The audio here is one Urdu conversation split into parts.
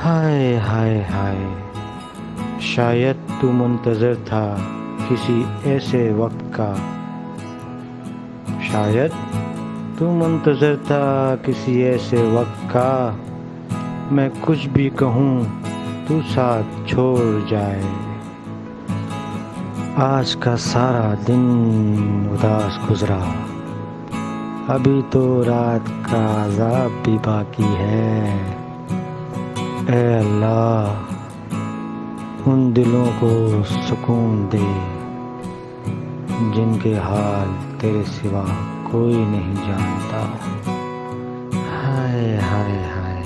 ہائے ہائے ہائے، شاید تو منتظر تھا کسی ایسے وقت کا، شاید تو منتظر تھا کسی ایسے وقت کا، میں کچھ بھی کہوں تو ساتھ چھوڑ جائے۔ آج کا سارا دن اداس گزرا، ابھی تو رات کا عذاب بھی باقی ہے۔ اے اللہ، ان دلوں کو سکون دے جن کے حال تیرے سوا کوئی نہیں جانتا۔ ہائے ہائے ہائے،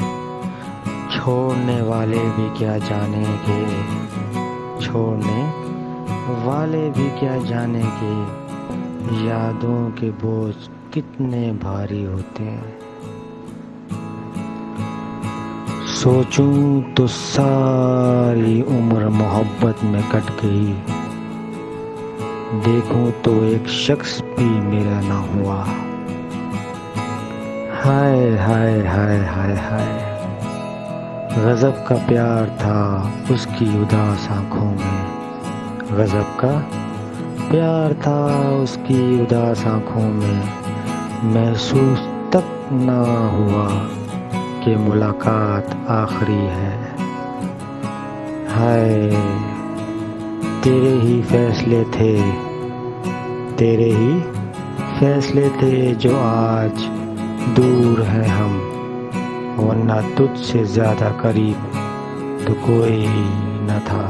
چھوڑنے والے بھی کیا جانے گے، چھوڑنے والے بھی کیا جانے گے، یادوں کے بوجھ کتنے بھاری ہوتے ہیں۔ سوچوں تو ساری عمر محبت میں کٹ گئی، دیکھوں تو ایک شخص بھی میرا نہ ہوا۔ ہائے ہائے ہائے ہائے ہائے، غضب کا پیار تھا اس کی اداس آنکھوں میں، غضب کا پیار تھا اس کی اداس آنکھوں میں، محسوس تک نہ ہوا کہ ملاقات آخری ہے۔ ہائے، تیرے ہی فیصلے تھے، تیرے ہی فیصلے تھے جو آج دور ہیں ہم، ورنہ تجھ سے زیادہ قریب تو کوئی نہ تھا۔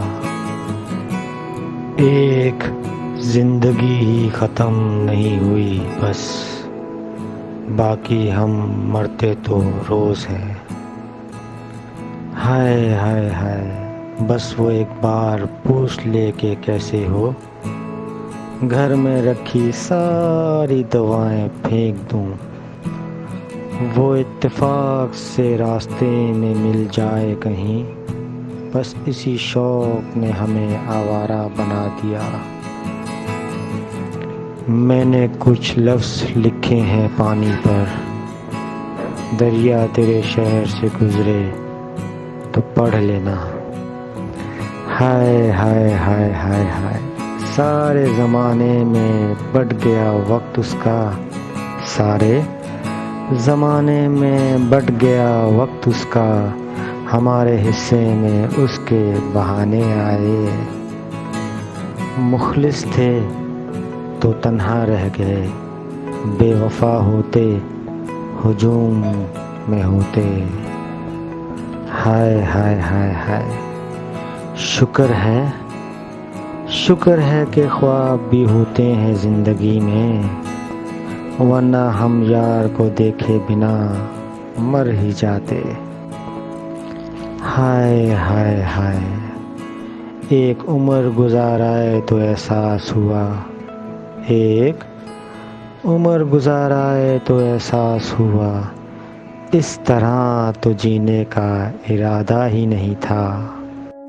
ایک زندگی ہی ختم نہیں ہوئی بس، باقی ہم مرتے تو روز ہیں۔ ہائے ہائے ہائے، بس وہ ایک بار پوچھ لے کہ کیسے ہو، گھر میں رکھی ساری دوائیں پھینک دوں، وہ اتفاق سے راستے میں مل جائے کہیں، بس اسی شوق نے ہمیں آوارہ بنا دیا۔ میں نے کچھ لفظ لکھے ہیں پانی پر، دریا تیرے شہر سے گزرے تو پڑھ لینا۔ ہائے ہائے ہائے ہائے ہائے، سارے زمانے میں بڑھ گیا وقت اس کا، سارے زمانے میں بڑھ گیا وقت اس کا، ہمارے حصے میں اس کے بہانے آئے۔ مخلص تھے تو تنہا رہ گئے، بے وفا ہوتے ہجوم میں ہوتے۔ ہائے ہائے ہائے ہائے، شکر ہے کہ خواب بھی ہوتے ہیں زندگی میں، ورنہ ہم یار کو دیکھے بنا مر ہی جاتے۔ ہائے ہائے ہائے، ایک عمر گزارائے تو احساس ہوا، ایک عمر گزارائے تو احساس ہوا، اس طرح تو جینے کا ارادہ ہی نہیں تھا۔